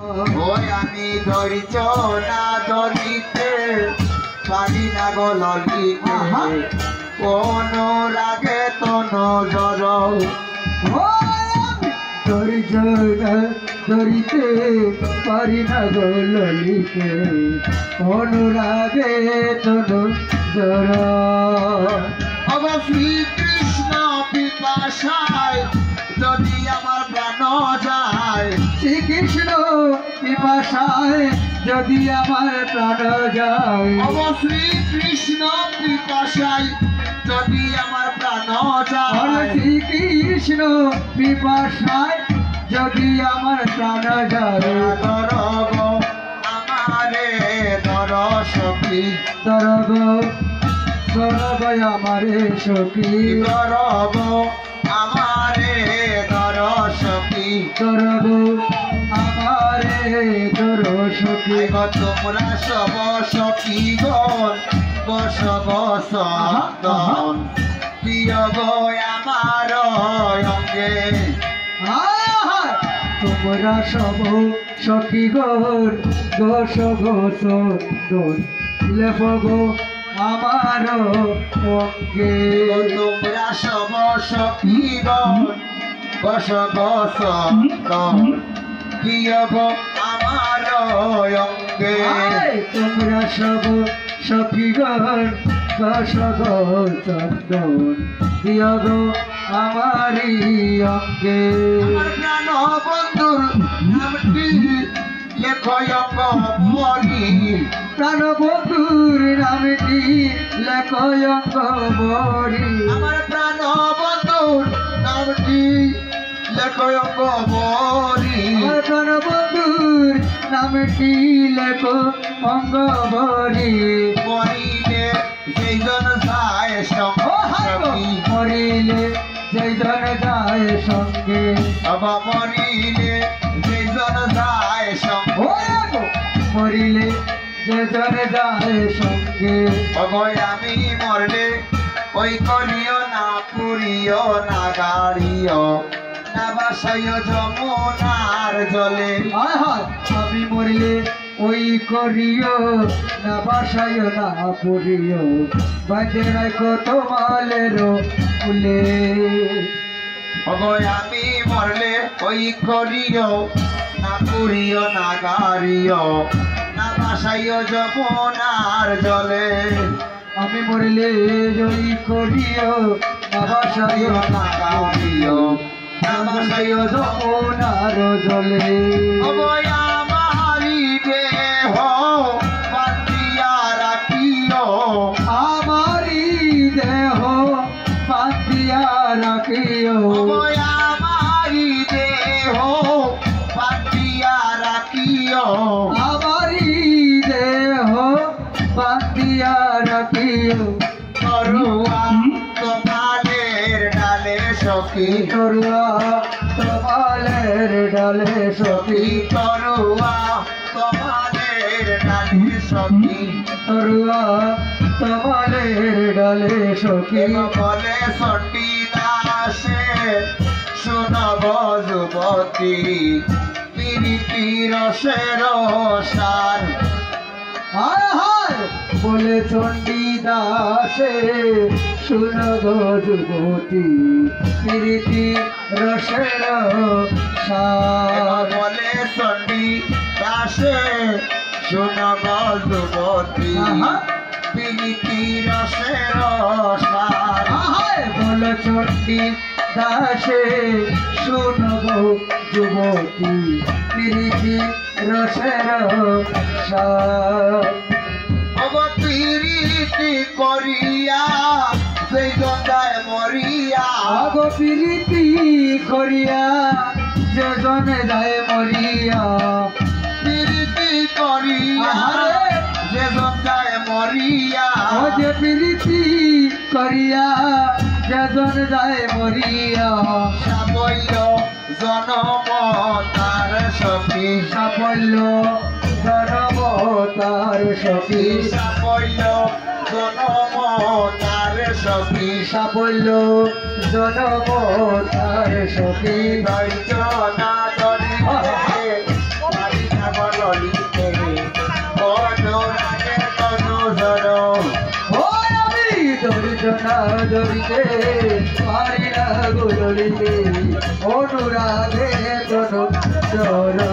ওই আমি ধৈর্য না ধরিতে পারি না গো ললিতে অনুরাগে তো নজর ধৈর্য না ধরিতে পারি না গো ললিতে অনুরাগে তো নজর আমার শ্রীকৃষ্ণ পিপাসায় যদি আমার প্রাণ যায় শ্রীকৃষ্ণ পিপাসায় যদি আমার প্রাণ যায় আমার শ্রীকৃষ্ণ পিপাসায় যদি আমার প্রাণ যায় শ্রীকৃষ্ণ পিপাসায় যদি আমার প্রাণ যায় ধরব আমারে ধর সখী ধরব ধরব আমারে সখী ধরব আমারে ধর সখী ধরব আমারে ধর সখী তোমরা সব সখী গণ বস বস প্রিয় গো আমার অঙ্গে তোমরা সব সখী গণ গোস গোস লেপ গো আমার অঙ্গে তোমরা সব সখী গণ বস বস প্রিয় গো আমার অঙ্গে তোমরা সব সখী গণ গোস গোস প্রিয় গো আমারি অঙ্গে প্রাণ বন্ধুর নামটি লেখয়ঙ্গ মরি প্রাণ বন্ধুর নামটি লেখয়ঙ্গ মরি আমার প্রাণ বন্ধুর নামটি লেখয়ঙ্গ মরি আমার প্রাণ বন্ধুর নামটি লেখ অঙ্গ মরি মরিলে সেইজন যায় সঙ্গী মরিলে যেজন যায় সঙ্গে বাবা মরিলে সেইজন যায় সঙ্গে মরিলে যেজন যায় সঙ্গে অগয় আমি মরলে ওই করিও না পুরিও না গাড়িও না বাসাইও যমুনার জলে আমি মরিলে ওই করিও না বাসাইও না পড়িও বাজে রাখো তোমালের ফুলে অগয় আমি মরলে ওই করিও না পুরিও না গাড়িও না বাসাইও যমুনার জলে আমি মরিলে ওই করিও না বাসাইও না গাড়িও না বাসাইও যমুনার জলে অগয় আমারি দেহ বাঁধিয়া রাখিও আমারি দেহ পাতিয়া রাখিও অগয় আমারি দেহ বাঁধিয়া রাখিও আমারি দেহ পাতিয়া রাখিও তরুয়া তোমালের ডালে সখী তরুয়া তোমালের ডালে সখী তরুয়া তোমালের ডালে সখী তরুয়া তোমালের ডালে সখী বলে সটি দাসে শুনব যুবতী পিরিতি রসের সার হায় হায় বলে চণ্ডী দাসে শুনব যুবতী প্রীতি রসের সার বলে সটি দাসে শুনব যুবতী পিরিতি রসের সার হায় বলে চণ্ডী দাসে শুনব যুবতী প্রীতি রসের সার পিরিতি করিয়া সেই গঙ্গায় মরিয়া আগো প্রীতি করিয়া যে জনে যায় মরিয়া পিরিতি করিয়া যে গঙ্গায় মরিয়া ও যে প্রীতি করিয়া যে জন যায় মরিয়া সাবল্য জনম তার সখী সাফল্য জনম তার সখী সাফল্য জনম তার সখী সাফল্য জনম তার সখী ধৈর্য না ধরিতে জনা ধরিতে পারি না গো ধরিতে অনুরাগে তোর চরণ